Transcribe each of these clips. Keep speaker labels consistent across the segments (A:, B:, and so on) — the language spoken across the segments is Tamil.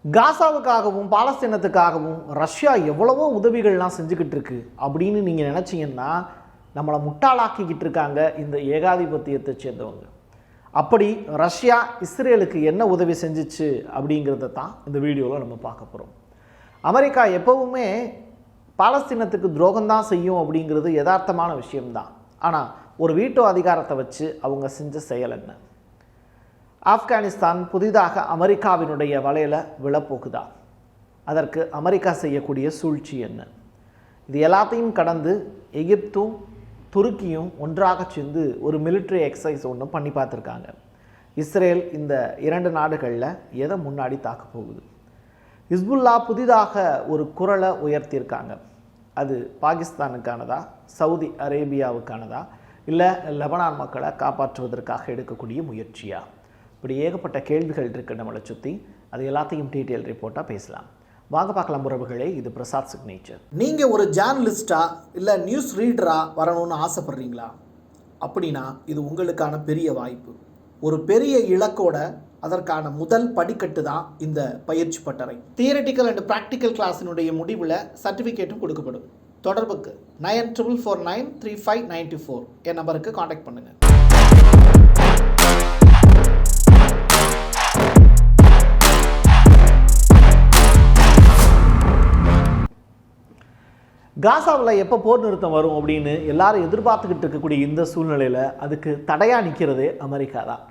A: காசாவுக்காகவும் பாலஸ்தீனத்துக்காகவும் ரஷ்யா எவ்வளவோ உதவிகள்லாம் செஞ்சுக்கிட்டு இருக்கு அப்படின்னு நீங்கள் நினச்சிங்கன்னா நம்மளை முட்டாளாக்கிக்கிட்டு இருக்காங்க இந்த ஏகாதிபத்தியத்தை சேர்ந்தவங்க. அப்படி ரஷ்யா இஸ்ரேலுக்கு என்ன உதவி செஞ்சிச்சு அப்படிங்கிறத தான் இந்த வீடியோவில் நம்ம பார்க்க போகிறோம். அமெரிக்கா எப்போவுமே பாலஸ்தீனத்துக்கு துரோகம்தான் செய்யும் அப்படிங்கிறது யதார்த்தமான விஷயம்தான். ஆனால் ஒரு வீட்டோ அதிகாரத்தை வச்சு அவங்க செஞ்ச செயல் என்ன? ஆப்கானிஸ்தான் புதிதாக அமெரிக்காவினுடைய வலையில் விழப்போகுதா? அதற்கு அமெரிக்கா செய்யக்கூடிய சூழ்ச்சி என்ன? இது எல்லாத்தையும் கடந்து எகிப்தும் துருக்கியும் ஒன்றாக சேர்ந்து ஒரு மிலிட்ரி எக்ஸசைஸ் ஒன்று பண்ணி பார்த்துருக்காங்க. இஸ்ரேல் இந்த இரண்டு நாடுகளில் எதை முன்னாடி தாக்க போகுது? ஹிஸ்புல்லா புதிதாக ஒரு குரலை உயர்த்தியிருக்காங்க. அது பாகிஸ்தானுக்கானதா, சவுதி அரேபியாவுக்கானதா, இல்லை லெபனான் மக்களை காப்பாற்றுவதற்காக எடுக்கக்கூடிய முயற்சியா? இப்படி ஏகப்பட்ட கேள்விகள் இருக்குது நம்மளை சுற்றி. அது எல்லாத்தையும் டீட்டெயில் ரிப்போர்ட்டாக பேசலாம். வாங்க பார்க்கலாம் உறவுகளே. இது பிரசாத் சிக்னேச்சர். நீங்கள் ஒரு ஜேர்னலிஸ்டாக இல்லை நியூஸ் ரீடராக வரணும்னு ஆசைப்பட்றீங்களா? அப்படின்னா இது உங்களுக்கான பெரிய வாய்ப்பு. ஒரு பெரிய இலக்கோட அதற்கான முதல் படிக்கட்டு தான் இந்த பயிற்சி பட்டறை. தியரிட்டிக்கல் அண்ட் ப்ராக்டிக்கல் கிளாஸினுடைய முடிவில் சர்டிஃபிகேட்டும் கொடுக்கப்படும். தொடர்புக்கு 94493594 என் நம்பருக்கு காண்டாக்ட் பண்ணுங்கள். காசாவில் எப்போ போர் நிறுத்தம் வரும் அப்படின்னு எல்லாரும் எதிர்பார்த்துக்கிட்டு இருக்கக்கூடிய இந்த சூழ்நிலையில் அதுக்கு தடையாக நிற்கிறதே அமெரிக்கா தான்.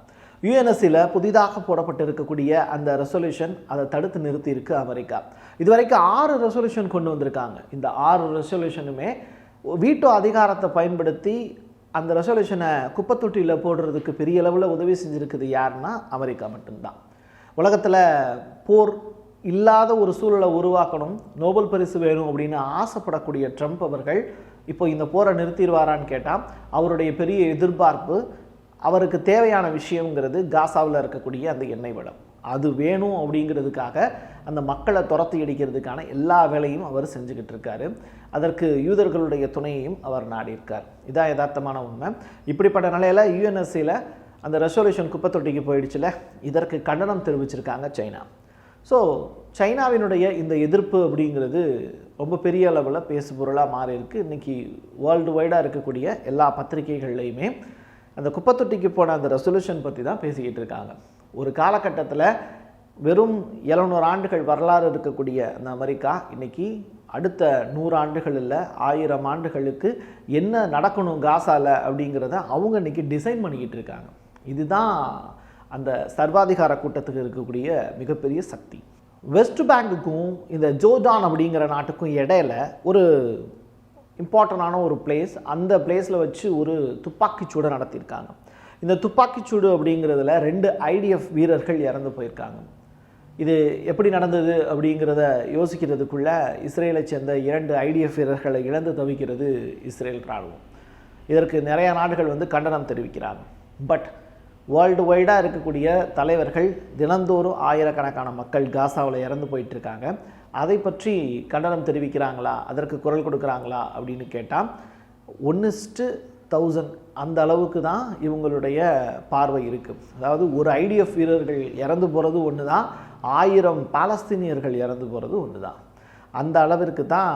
A: யுஎன்எஸ்சியில் புதிதாக போடப்பட்டிருக்கக்கூடிய அந்த ரெசல்யூஷன் அதை தடுத்து நிறுத்தி இருக்கு அமெரிக்கா. இதுவரைக்கும் 6 ரெசல்யூஷன் கொண்டு வந்திருக்காங்க. இந்த 6 ரெசல்யூஷனுமே வீட்டோ அதிகாரத்தை பயன்படுத்தி அந்த ரெசல்யூஷனை குப்பத்தொட்டியில் போடுறதுக்கு பெரிய அளவில் உதவி செஞ்சுருக்குது யாருன்னா அமெரிக்கா மட்டும்தான். உலகத்தில் போர் இல்லாத ஒரு சூழலை உருவாக்கணும், நோபல் பரிசு வேணும் அப்படின்னு ஆசைப்படக்கூடிய ட்ரம்ப் அவர்கள் இப்போ இந்த போரை நிறுத்திடுவாரான்னு கேட்டால் அவருடைய பெரிய எதிர்பார்ப்பு, அவருக்கு தேவையான விஷயங்கிறது காசாவில் இருக்கக்கூடிய அந்த எண்ணெய் வளம். அது வேணும் அப்படிங்கிறதுக்காக அந்த மக்களை துரத்தி அடிக்கிறதுக்கான எல்லா வேலையும் அவர் செஞ்சுக்கிட்டு இருக்காரு. அதற்கு யூதர்களுடைய துணையையும் அவர் நாடியிருக்கார். இதான் யதார்த்தமான உண்மை. இப்படிப்பட்ட நிலையில் யுஎன்எஸ்சியில் அந்த ரெசல்யூஷன் குப்பத்தொட்டிக்கு போயிடுச்சுல, இதற்கு கண்டனம் தெரிவிச்சிருக்காங்க சைனா. ஸோ சைனாவினுடைய இந்த எதிர்ப்பு அப்படிங்கிறது ரொம்ப பெரிய அளவில் பேசுபொருளாக மாறி இருக்குது. இன்றைக்கி வேர்ல்டு வைடாக இருக்கக்கூடிய எல்லா பத்திரிகைகள்லையுமே அந்த குப்பத்தொட்டிக்கு போன அந்த ரெசல்யூஷன் பற்றி தான் பேசிக்கிட்டு இருக்காங்க. ஒரு காலகட்டத்தில் வெறும் 700 ஆண்டுகள் வரலாறு இருக்கக்கூடிய அந்த அமெரிக்கா இன்றைக்கி அடுத்த 100 ஆண்டுகள் இல்லை 1000 ஆண்டுகளுக்கு என்ன நடக்கணும் காசாவில் அப்படிங்கிறத அவங்க இன்றைக்கி டிசைன் பண்ணிக்கிட்டு இருக்காங்க. இதுதான் அந்த சர்வாதிகார கூட்டத்துக்கு இருக்கக்கூடிய மிகப்பெரிய சக்தி. வெஸ்ட் பேங்குக்கும் இந்த ஜோர்டான் அப்படிங்கிற நாட்டுக்கும் இடையில ஒரு இம்பார்ட்டண்டான ஒரு பிளேஸ், அந்த பிளேஸில் வச்சு ஒரு துப்பாக்கிச்சூடு நடத்தியிருக்காங்க. இந்த துப்பாக்கிச்சூடு அப்படிங்கிறதுல 2 IDF வீரர்கள் இறந்து போயிருக்காங்க. இது எப்படி நடந்தது அப்படிங்கிறத யோசிக்கிறதுக்குள்ள இஸ்ரேலை சேர்ந்த 2 IDF வீரர்களை இழந்து தவிக்கிறது இஸ்ரேல் இராணுவம். இதற்கு நிறைய நாடுகள் கண்டனம் தெரிவிக்கிறாங்க. பட் வேர்ல்டு வைடாக இருக்கக்கூடிய தலைவர்கள் தினந்தோறும் ஆயிரக்கணக்கான மக்கள் காசாவில் இறந்து போயிட்டுருக்காங்க. அதை பற்றி கண்டனம் தெரிவிக்கிறாங்களா, அதற்கு குரல் கொடுக்குறாங்களா அப்படின்னு கேட்டால் 1:1000 அந்த அளவுக்கு தான் இவங்களுடைய பார்வை இருக்குது. அதாவது ஒரு IDF வீரர்கள் இறந்து போகிறது ஒன்று தான், 1000 பாலஸ்தீனியர்கள் இறந்து போகிறது ஒன்று தான். அந்த அளவிற்கு தான்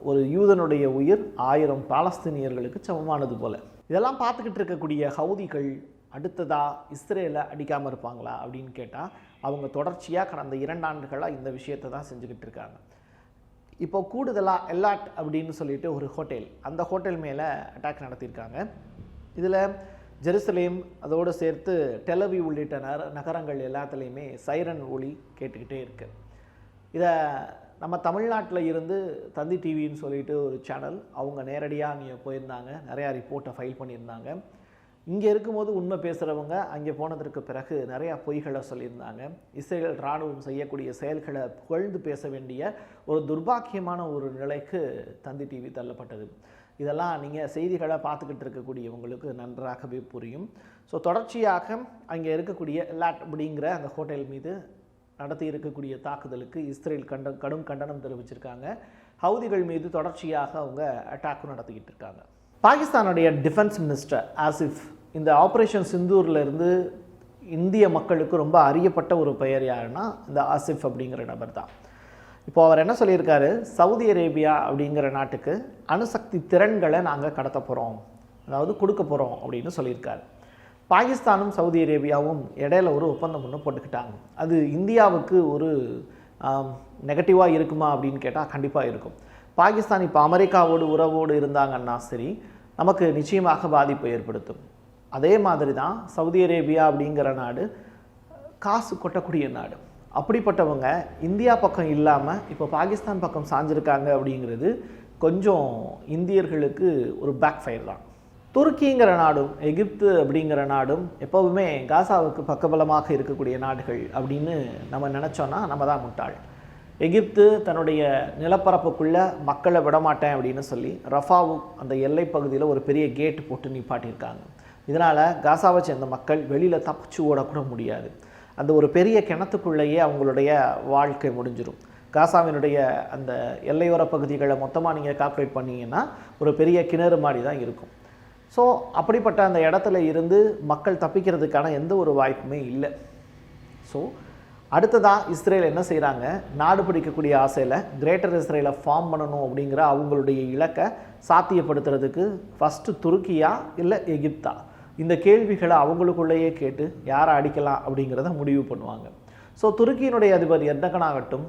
A: ஒரு யூதனுடைய உயிர் 1000 பாலஸ்தீனியர்களுக்கு சமமானது போல். இதெல்லாம் பார்த்துக்கிட்டு இருக்கக்கூடிய ஹவுதிகள் அடுத்ததாக இஸ்ரேலை அடிக்காமல் இருப்பாங்களா அப்படின்னு கேட்டால் அவங்க தொடர்ச்சியாக கடந்த 2 ஆண்டுகளாக இந்த விஷயத்தை தான் செஞ்சுக்கிட்டு இருக்காங்க. இப்போ கூடுதலாக எல்லாட் அப்படின்னு சொல்லிட்டு ஒரு ஹோட்டல், அந்த ஹோட்டல் மேலே அட்டாக் நடத்தியிருக்காங்க. இதில் ஜெருசலேம் அதோடு சேர்த்து டெலவி உள்ளிட்ட நகரங்கள் எல்லாத்துலேயுமே சைரன் ஒலி கேட்டுக்கிட்டே இருக்கு. இதை நம்ம தமிழ்நாட்டில் இருந்து தந்தி டிவின்னு சொல்லிட்டு ஒரு சேனல், அவங்க நேரடியாக அங்கே போயிருந்தாங்க, நிறையா ரிப்போர்ட்டை ஃபைல் பண்ணியிருந்தாங்க. இங்கே இருக்கும்போது உண்மை பேசுகிறவங்க அங்கே போனதற்கு பிறகு நிறையா பொய்களை சொல்லியிருந்தாங்க. இஸ்ரேல் இராணுவம் செய்யக்கூடிய செயல்களை புகழ்ந்து பேச வேண்டிய ஒரு துர்பாக்கியமான ஒரு நிலைக்கு தந்தி டிவி தள்ளப்பட்டது. இதெல்லாம் நீங்கள் செய்திகளை பார்த்துக்கிட்டு இருக்கக்கூடியவங்களுக்கு நன்றாகவே புரியும். ஸோ தொடர்ச்சியாக அங்கே இருக்கக்கூடிய எல்லாட் அப்படிங்கிற அந்த ஹோட்டல் மீது நடத்தி இருக்கக்கூடிய தாக்குதலுக்கு இஸ்ரேல் கடும் கண்டனம் தெரிவிச்சிருக்காங்க. ஹவுதிகள் மீது தொடர்ச்சியாக அவங்க அட்டாக்கும் நடத்திக்கிட்டு இருக்காங்க. பாகிஸ்தானுடைய டிஃபென்ஸ் மினிஸ்டர் ஆசிஃப் இந்த ஆப்ரேஷன் சிந்தூரில் இருந்து இந்திய மக்களுக்கு ரொம்ப அறியப்பட்ட ஒரு பெயர் யாருன்னா இந்த ஆசிஃப் அப்படிங்கிற நபர் தான். இப்போ அவர் என்ன சொல்லியிருக்காரு, சவுதி அரேபியா அப்படிங்கிற நாட்டுக்கு அணுசக்தி திறன்களை நாங்கள் கடத்த போகிறோம், அதாவது கொடுக்க போகிறோம் அப்படின்னு சொல்லியிருக்காரு. பாகிஸ்தானும் சவுதி அரேபியாவும் இடையில ஒரு ஒப்பந்தம் ஒன்று போட்டுக்கிட்டாங்க. அது இந்தியாவுக்கு ஒரு நெகட்டிவாக இருக்குமா அப்படின்னு கேட்டால் கண்டிப்பாக இருக்கும். பாகிஸ்தான் இப்போ அமெரிக்காவோடு உறவோடு இருந்தாங்கன்னா சரி, நமக்கு நிச்சயமாக பாதிப்பை ஏற்படுத்தும். அதே மாதிரி தான் சவுதி அரேபியா அப்படிங்கிற நாடு காசு கொட்டக்கூடிய நாடு. அப்படிப்பட்டவங்க இந்தியா பக்கம் இல்லாமல் இப்போ பாகிஸ்தான் பக்கம் சாஞ்சிருக்காங்க அப்படிங்கிறது கொஞ்சம் இந்தியர்களுக்கு ஒரு பேக் ஃபயர் தான். துருக்கிங்கிற நாடும் எகிப்து அப்படிங்கிற நாடும் எப்போவுமே காசாவுக்கு பக்கபலமாக இருக்கக்கூடிய நாடுகள் அப்படின்னு நம்ம நினச்சோன்னா நம்ம தான் முட்டாள். எகிப்து தன்னுடைய நிலப்பரப்புக்குள்ளே மக்களை விடமாட்டேன் அப்படின்னு சொல்லி ரஃபாவு அந்த எல்லை பகுதியில் ஒரு பெரிய கேட்டு போட்டு நிப்பாட்டியிருக்காங்க. இதனால் காசாவை சேர்ந்த மக்கள் வெளியில் தப்பிச்சு ஓடக்கூட முடியாது. அந்த ஒரு பெரிய கிணத்துக்குள்ளேயே அவங்களுடைய வாழ்க்கை முடிஞ்சிடும். காசாவினுடைய அந்த எல்லையோர பகுதிகளை மொத்தமாக நீங்கள் கால்குலேட் பண்ணிங்கன்னா ஒரு பெரிய கிணறு மாதிரி தான் இருக்கும். ஸோ அப்படிப்பட்ட அந்த இடத்துல இருந்து மக்கள் தப்பிக்கிறதுக்கான எந்த ஒரு வாய்ப்புமே இல்லை. ஸோ அடுத்ததாக இஸ்ரேல் என்ன செய்கிறாங்க, நாடு பிடிக்கக்கூடிய ஆசையில் கிரேட்டர் இஸ்ரேலை ஃபார்ம் பண்ணணும் அப்படிங்கிற அவங்களுடைய இலக்கை சாத்தியப்படுத்துறதுக்கு ஃபஸ்ட்டு துருக்கியா இல்லை எகிப்தா, இந்த கேள்விகளை அவங்களுக்குள்ளேயே கேட்டு யாரை அடிக்கலாம் அப்படிங்கிறத முடிவு பண்ணுவாங்க. ஸோ துருக்கியினுடைய அதிபர் எர்டகன் ஆகட்டும்,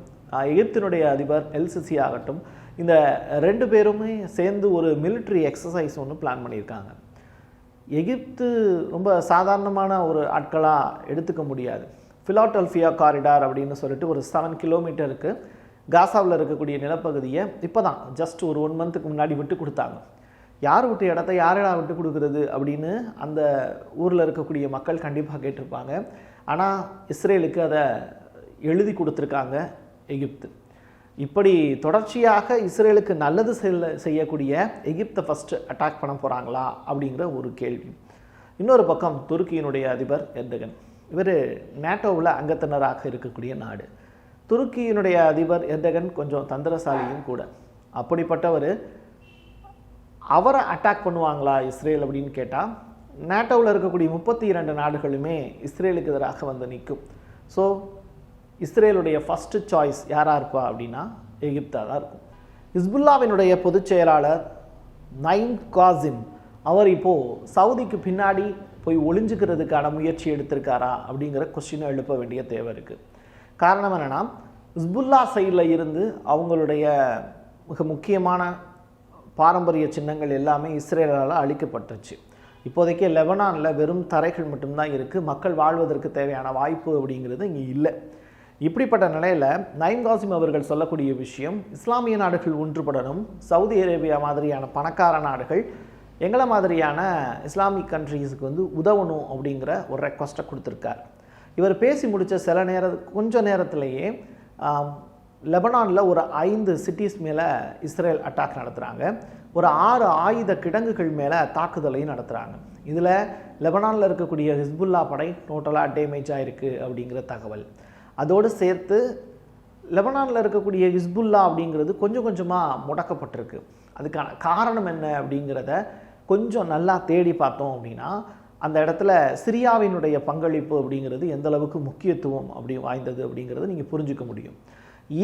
A: எகிப்தினுடைய அதிபர் எல்சிசி ஆகட்டும், இந்த 2 பேருமே சேர்ந்து ஒரு மிலிட்ரி எக்ஸசைஸ் ஒன்று பிளான் பண்ணியிருக்காங்க. எகிப்து ரொம்ப சாதாரணமான ஒரு ஆட்களாக எடுத்துக்க முடியாது. ஃபிலாடெல்ஃபியா காரிடார் அப்படின்னு சொல்லிட்டு ஒரு 7 கிலோமீட்டருக்கு காசாவில் இருக்கக்கூடிய நிலப்பகுதியை இப்போ தான் ஜஸ்ட் ஒரு 1 மந்த்துக்கு முன்னாடி விட்டு கொடுத்தாங்க. யார் விட்டு இடத்த யாரடா விட்டு கொடுக்குறது அப்படின்னு அந்த ஊரில் இருக்கக்கூடிய மக்கள் கண்டிப்பாக கேட்டிருப்பாங்க. ஆனால் இஸ்ரேலுக்கு அதை எழுதி கொடுத்துருக்காங்க எகிப்து. இப்படி தொடர்ச்சியாக இஸ்ரேலுக்கு நல்லது செய்யக்கூடிய எகிப்தை ஃபஸ்ட்டு அட்டாக் பண்ண போகிறாங்களா அப்படிங்கிற ஒரு கேள்வி. இன்னொரு பக்கம் துருக்கியினுடைய அதிபர் எர்டகன், இவர் நேட்டோவில் அங்கத்தினராக இருக்கக்கூடிய நாடு. துருக்கியினுடைய அதிபர் எர்டகன் கொஞ்சம் தந்திரசாலியும் கூட. அப்படிப்பட்டவர் அவரை அட்டாக் பண்ணுவாங்களா இஸ்ரேல் அப்படின்னு கேட்டால், நேட்டோவில் இருக்கக்கூடிய 32 நாடுகளுமே இஸ்ரேலுக்கு எதிராக வந்து நிற்கும். ஸோ இஸ்ரேலுடைய ஃபஸ்ட்டு சாய்ஸ் யாராக இருப்பா அப்படின்னா எகிப்தாக தான் இருக்கும். ஹிஸ்புல்லாவினுடைய பொதுச் செயலாளர் நைம் காசிம் அவர் இப்போது சவுதிக்கு பின்னாடி போய் ஒளிஞ்சுக்கிறதுக்கான முயற்சி எடுத்திருக்காரா அப்படிங்கிற கொஸ்டினை எழுப்ப வேண்டிய தேவை இருக்குது. காரணம் என்னென்னா, ஹிஸ்புல்லா சைடில் இருந்து அவங்களுடைய மிக முக்கியமான பாரம்பரிய சின்னங்கள் எல்லாமே இஸ்ரேலால் அழிக்கப்பட்டுருச்சு. இப்போதைக்கு லெபனானில் வெறும் தரைகள் மட்டும்தான் இருக்குது. மக்கள் வாழ்வதற்கு தேவையான வாய்ப்பு அப்படிங்கிறது இங்கே இல்லை. இப்படிப்பட்ட நிலையில் நைம் காசிம் அவர்கள் சொல்லக்கூடிய விஷயம், இஸ்லாமிய நாடுகள் ஒன்றுபடணும், சவுதி அரேபியா மாதிரியான பணக்கார நாடுகள் எங்களை மாதிரியான இஸ்லாமிக் கண்ட்ரீஸுக்கு வந்து உதவணும் அப்படிங்கிற ஒரு ரெக்வஸ்ட்டை கொடுத்துருக்கார். இவர் பேசி முடித்த கொஞ்ச நேரத்திலேயே லெபனானில் ஒரு 5 சிட்டிஸ் மேலே இஸ்ரேல் அட்டாக் நடத்துகிறாங்க. ஒரு 6 ஆயுத கிடங்குகள் மேலே தாக்குதலையும் நடத்துகிறாங்க. இதில் லெபனானில் இருக்கக்கூடிய ஹிஸ்புல்லா படை டோட்டலாக டேமேஜ் ஆகிருக்கு அப்படிங்கிற தகவல். அதோடு சேர்த்து லெபனானில் இருக்கக்கூடிய ஹிஸ்புல்லா அப்படிங்கிறது கொஞ்சம் கொஞ்சமாக முடக்கப்பட்டிருக்கு. அதுக்கான காரணம் என்ன அப்படிங்கிறத கொஞ்சம் நல்லா தேடி பார்த்தோம் அப்படின்னா, அந்த இடத்துல சிரியாவினுடைய பங்களிப்பு அப்படிங்கிறது எந்த அளவுக்கு முக்கியத்துவம் அப்படி வாய்ந்தது அப்படிங்கிறத நீங்கள் புரிஞ்சுக்க முடியும்.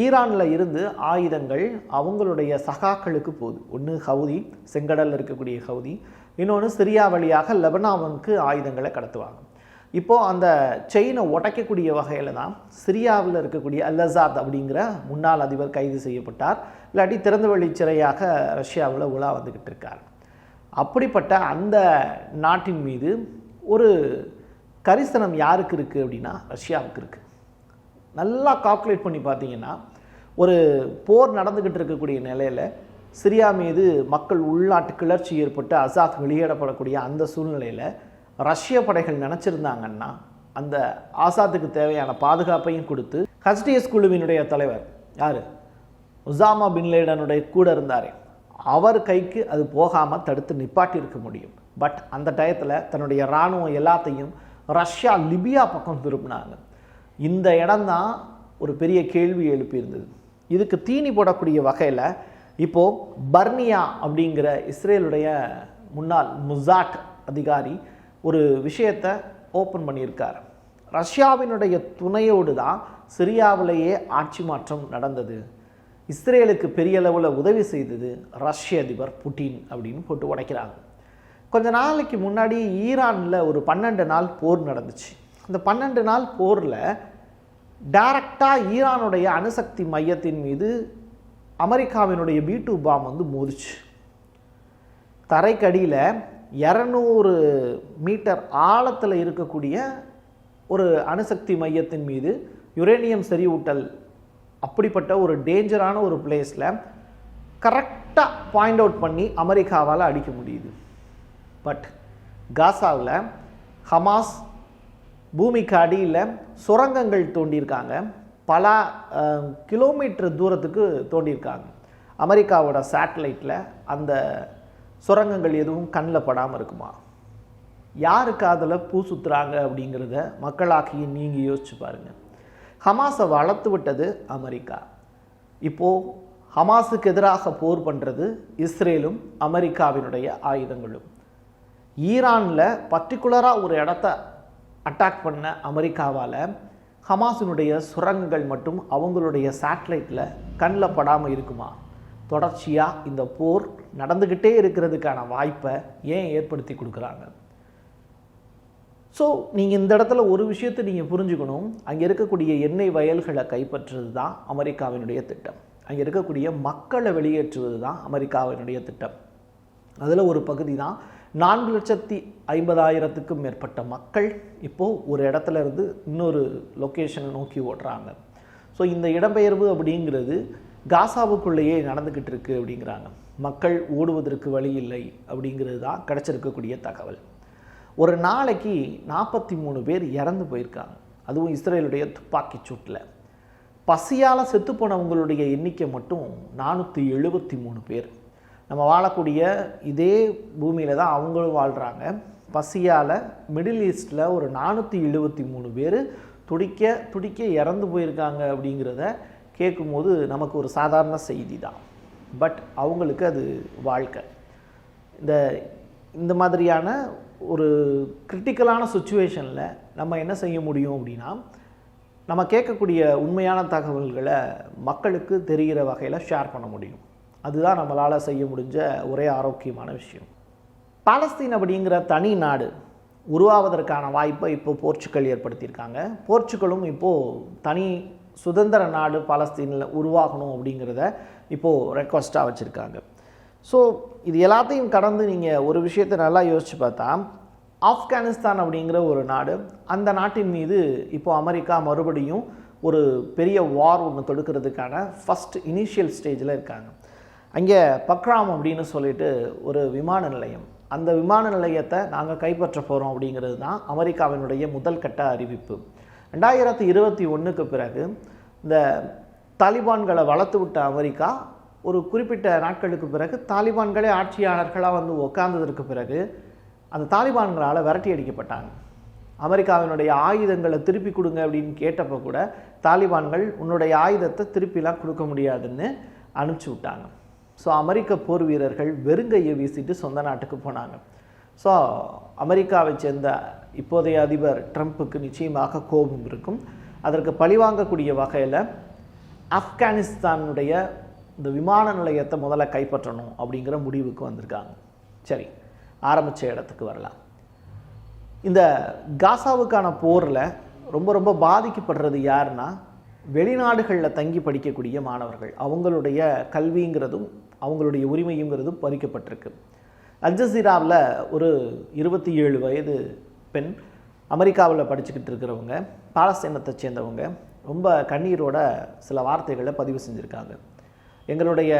A: ஈரானில் இருந்து ஆயுதங்கள் அவங்களுடைய சகாக்களுக்கு போகுது. ஒன்று ஹவுதி, செங்கடலில் இருக்கக்கூடிய ஹவுதி, இன்னொன்று சிரியா வழியாக லெபனானுக்கு ஆயுதங்களை கடத்துவாங்க. இப்போது அந்த செயினை உடைக்கக்கூடிய வகையில் தான் சிரியாவில் இருக்கக்கூடிய அல்-அசாத் அப்படிங்கிற முன்னாள் அதிபர் கைது செய்யப்பட்டார். இல்லாட்டி திறந்தவெளி சிறையாக ரஷ்யாவில் உலா வந்துக்கிட்டு இருக்கார். அப்படிப்பட்ட அந்த நாட்டின் மீது ஒரு கரிசனம் யாருக்கு இருக்குது அப்படின்னா ரஷ்யாவுக்கு இருக்குது. நல்லா கால்குலேட் பண்ணி பார்த்தீங்கன்னா, ஒரு போர் நடந்துக்கிட்டு இருக்கக்கூடிய நிலையில் சிரியா மீது மக்கள் உள்நாட்டு கிளர்ச்சி ஏற்பட்டு அசாத் வெளியேறப்படக்கூடிய அந்த சூழ்நிலையில் ரஷ்ய படைகள் நினச்சிருந்தாங்கன்னா அந்த ஆசாத்துக்கு தேவையான பாதுகாப்பையும் கொடுத்து, ஹச்டிஎஸ் குழுவினுடைய தலைவர் யார், உசாமா பின்லேடனுடைய கூட இருந்தார், அவர் கைக்கு அது போகாமல் தடுத்து நிப்பாட்டி இருக்க முடியும். பட் அந்த டயத்தில் தன்னுடைய இராணுவம் எல்லாத்தையும் ரஷ்யா லிபியா பக்கம் திரும்பினாங்க. இந்த இடம்தான் ஒரு பெரிய கேள்வி எழுப்பியிருந்தது. இதுக்கு தீனி போடக்கூடிய வகையில் இப்போது பர்னியா அப்படிங்கிற இஸ்ரேலுடைய முன்னாள் முசாட் அதிகாரி ஒரு விஷயத்தை ஓப்பன் பண்ணியிருக்கார். ரஷ்யாவினுடைய துணையோடு தான் சிரியாவிலேயே ஆட்சி மாற்றம் நடந்தது. இஸ்ரேலுக்கு பெரிய அளவில் உதவி செய்தது ரஷ்ய அதிபர் புட்டின் அப்படின்னு போட்டு உடைக்கிறாங்க. கொஞ்ச நாளைக்கு முன்னாடி ஈரானில் ஒரு 12 நாள் போர் நடந்துச்சு. அந்த 12 நாள் போரில் டைரக்டாக ஈரானுடைய அணுசக்தி மையத்தின் மீது அமெரிக்காவினுடைய B2 பாம் வந்து மோதிச்சு. தரைக்கடியில் 200 மீட்டர் ஆழத்தில் இருக்கக்கூடிய ஒரு அணுசக்தி மையத்தின் மீது யுரேனியம் செறிவூட்டல் அப்படிப்பட்ட ஒரு டேஞ்சரான ஒரு பிளேஸில் கரெக்டாக பாயிண்ட் அவுட் பண்ணி அமெரிக்காவால் அடிக்க முடியுது. பட் காசாவில் ஹமாஸ் பூமிக்கு அடியில் சுரங்கங்கள் தோண்டியிருக்காங்க. பல கிலோமீட்டர் தூரத்துக்கு தோண்டியிருக்காங்க. அமெரிக்காவோட சேட்டலைட்டில் அந்த சுரங்கங்கள் எதுவும் கண்ணில் படாமல் இருக்குமா? யாருக்கு அதில் பூ சுற்றுறாங்க அப்படிங்கிறத மக்களாகிய நீங்கள் யோசிச்சு பாருங்கள். ஹமாஸை வளர்த்து விட்டது அமெரிக்கா. இப்போது ஹமாஸுக்கு எதிராக போர் பண்ணுறது இஸ்ரேலும் அமெரிக்காவினுடைய ஆயுதங்களும். ஈரானில் பர்டிகுலராக ஒரு இடத்த அட்டாக் பண்ண அமெரிக்காவால் ஹமாஸினுடைய சுரங்கங்கள் மட்டும் அவங்களுடைய சேட்டலைட்டில் கண்ணில் படாமல் இருக்குமா? தொடர்ச்சியாக இந்த போர் நடந்துக்கிட்டே இருக்கிறதுக்கான வாய்ப்பை ஏன் ஏற்படுத்தி கொடுக்குறாங்க? ஸோ நீங்கள் இந்த இடத்துல ஒரு விஷயத்தை நீங்கள் புரிஞ்சுக்கணும். அங்கே இருக்கக்கூடிய எண்ணெய் வயல்களை கைப்பற்றுறது தான் அமெரிக்காவினுடைய திட்டம். அங்கே இருக்கக்கூடிய மக்களை வெளியேற்றுவது தான் அமெரிக்காவினுடைய திட்டம். அதில் ஒரு பகுதி தான் 4,50,000க்கும் மேற்பட்ட மக்கள் இப்போது ஒரு இடத்துல இருந்து இன்னொரு லொக்கேஷனை நோக்கி ஓடுறாங்க. ஸோ இந்த இடம்பெயர்வு அப்படிங்கிறது காசாவுக்குள்ளேயே நடந்துக்கிட்டு இருக்குது அப்படிங்கிறாங்க. மக்கள் ஓடுவதற்கு வழி இல்லை அப்படிங்கிறது தான் கிடச்சிருக்கக்கூடிய தகவல். ஒரு நாளைக்கு 43 பேர் இறந்து போயிருக்காங்க. அதுவும் இஸ்ரேலுடைய துப்பாக்கி சூட்டில். பசியால் செத்து போனவங்களுடைய எண்ணிக்கை மட்டும் 473 பேர். நம்ம வாழக்கூடிய இதே பூமியில் தான் அவங்களும் வாழ்கிறாங்க. பசியால் மிடில் ஈஸ்டில் ஒரு 473 பேர் துடிக்க துடிக்க இறந்து போயிருக்காங்க அப்படிங்கிறத கேட்கும்போது நமக்கு ஒரு சாதாரண செய்தி தான். பட் அவங்களுக்கு அது வாழ்க்கை. இந்த மாதிரியான ஒரு கிரிட்டிக்கலான சுச்சுவேஷனில் நம்ம என்ன செய்ய முடியும் அப்படின்னா, நம்ம கேட்கக்கூடிய உண்மையான தகவல்களை மக்களுக்கு தெரிகிற வகையில் ஷேர் பண்ண முடியும். அதுதான் நம்மளால் செய்ய முடிஞ்ச ஒரே ஆரோக்கியமான விஷயம். பாலஸ்தீன் அப்படிங்கிற தனி நாடு உருவாவதற்கான வாய்ப்பை இப்போ போர்ச்சுகல் ஏற்படுத்தியிருக்காங்க. போர்ச்சுகலும் இப்போது தனி சுதந்திர நாடு பாலஸ்தீனில் உருவாகணும் அப்படிங்கிறத இப்போது ரெக்வஸ்ட்டாக வச்சுருக்காங்க. ஸோ இது எல்லாத்தையும் கடந்து நீங்கள் ஒரு விஷயத்தை நல்லா யோசித்து பார்த்தா, ஆப்கானிஸ்தான் அப்படிங்கிற ஒரு நாடு, அந்த நாட்டின் மீது இப்போது அமெரிக்கா மறுபடியும் ஒரு பெரிய வார் ஒன்று தொடுக்கிறதுக்கான ஃபஸ்ட் இனிஷியல் ஸ்டேஜில் இருக்காங்க. அங்கே பக்ராம் அப்படின்னு சொல்லிட்டு ஒரு விமான நிலையம், அந்த விமான நிலையத்தை நாங்கள் கைப்பற்ற போகிறோம் அப்படிங்கிறது தான் அமெரிக்காவினுடைய முதல் கட்ட அறிவிப்பு. 2021க்கு பிறகு இந்த தாலிபான்களை வளர்த்து விட்ட அமெரிக்கா ஒரு குறிப்பிட்ட நாட்களுக்கு பிறகு தாலிபான்களே ஆட்சியாளர்களாக வந்து உட்கார்ந்ததற்கு பிறகு அந்த தாலிபான்களால் விரட்டி அடிக்கப்பட்டாங்க. அமெரிக்காவினுடைய ஆயுதங்களை திருப்பி கொடுங்க அப்படின்னு கேட்டப்போ கூட தாலிபான்கள் உன்னுடைய ஆயுதத்தை திருப்பிலாம் கொடுக்க முடியாதுன்னு அனுப்பிச்சி விட்டாங்க. ஸோ அமெரிக்க போர் வீரர்கள் வெறுங்கையை வீசிட்டு சொந்த நாட்டுக்கு போனாங்க. ஸோ அமெரிக்காவை சேர்ந்த இப்போதைய அதிபர் ட்ரம்ப்புக்கு நிச்சயமாக கோபம் இருக்கும். அதற்கு பழிவாங்கக்கூடிய வகையில் ஆப்கானிஸ்தானுடைய இந்த விமான நிலையத்தை முதல்ல கைப்பற்றணும் அப்படிங்கிற முடிவுக்கு வந்திருக்காங்க. சரி, ஆரம்பித்த இடத்துக்கு வரலாம். இந்த காசாவுக்கான போரில் ரொம்ப பாதிக்கப்படுறது யாருன்னா, வெளிநாடுகளில் தங்கி படிக்கக்கூடிய மாணவர்கள். அவங்களுடைய கல்விங்கிறதும் அவங்களுடைய உரிமையுங்கிறதும் பறிக்கப்பட்டிருக்கு. அல் ஜசீராவில் ஒரு 27 வயது பெண் அமெரிக்காவில் படிச்சுக்கிட்டு இருக்கிறவங்க, பாலஸ்தீனத்தை சேர்ந்தவங்க, ரொம்ப கண்ணீரோட சில வார்த்தைகளை பதிவு செஞ்சுருக்காங்க. எங்களுடைய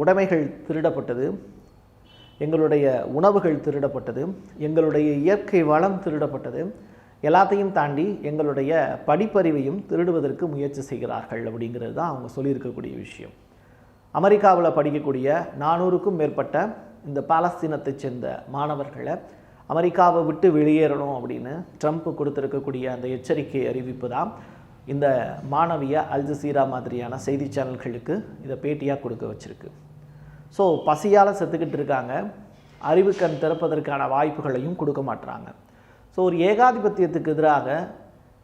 A: உடைமைகள் திருடப்பட்டது, எங்களுடைய உணவுகள் திருடப்பட்டது, எங்களுடைய இயற்கை வளம் திருடப்பட்டது, எல்லாத்தையும் தாண்டி எங்களுடைய படிப்பறிவையும் திருடுவதற்கு முயற்சி செய்கிறார்கள் அப்படிங்கிறது தான் அவங்க சொல்லியிருக்கக்கூடிய விஷயம். அமெரிக்காவில் படிக்கக்கூடிய 400க்கும் மேற்பட்ட இந்த பாலஸ்தீனத்தை சேர்ந்த மாணவர்களை அமெரிக்காவை விட்டு வெளியேறணும் அப்படின்னு ட்ரம்ப் கொடுத்துருக்கக்கூடிய அந்த எச்சரிக்கை அறிவிப்பு தான் இந்த மாணவிய அல் ஜசீரா மாதிரியான செய்தி சேனல்களுக்கு இதை பேட்டியாக கொடுக்க வச்சுருக்கு. ஸோ பசியால் செத்துக்கிட்டு இருக்காங்க, அறிவுக்கண் திறப்பதற்கான வாய்ப்புகளையும் கொடுக்க மாட்டுறாங்க. ஸோ ஒரு ஏகாதிபத்தியத்துக்கு எதிராக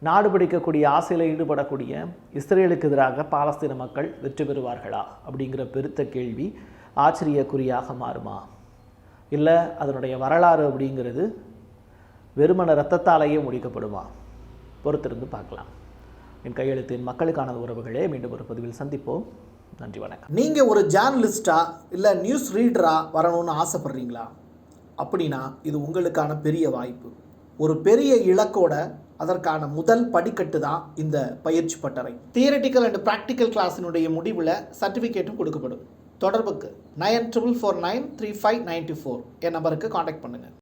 A: நாடு பிடிக்கக்கூடிய ஆசையில் ஈடுபடக்கூடிய இஸ்ரேலுக்கு எதிராக பாலஸ்தீன மக்கள் வெற்றி பெறுவார்களா அப்படிங்கிற பெருத்த கேள்வி ஆச்சரியக்குறியாக மாறுமா? இல்லை அதனுடைய வரலாறு அப்படிங்கிறது வெறுமன இரத்தத்தாலேயே முடிக்கப்படுமா? பொறுத்திருந்து பார்க்கலாம். என் கையெழுத்தின் மக்களுக்கான உறவுகளே, மீண்டும் ஒரு பதிவில் சந்திப்போம். நன்றி, வணக்கம்.
B: நீங்கள் ஒரு ஜேர்னலிஸ்டா இல்லை நியூஸ் ரீடரா வரணும்னு ஆசைப்படுறீங்களா? அப்படின்னா இது உங்களுக்கான பெரிய வாய்ப்பு. ஒரு பெரிய இலக்கோட அதற்கான முதல் படிக்கட்டு தான் இந்த பயிற்சி பட்டறை. தியரிட்டிக்கல் அண்ட் ப்ராக்டிக்கல் கிளாஸினுடைய முடிவில் சர்டிஃபிகேட்டும் கொடுக்கப்படும். தொடர்புக்கு 94493594 என் நம்பருக்கு காண்டாக்ட் பண்ணுங்கள்.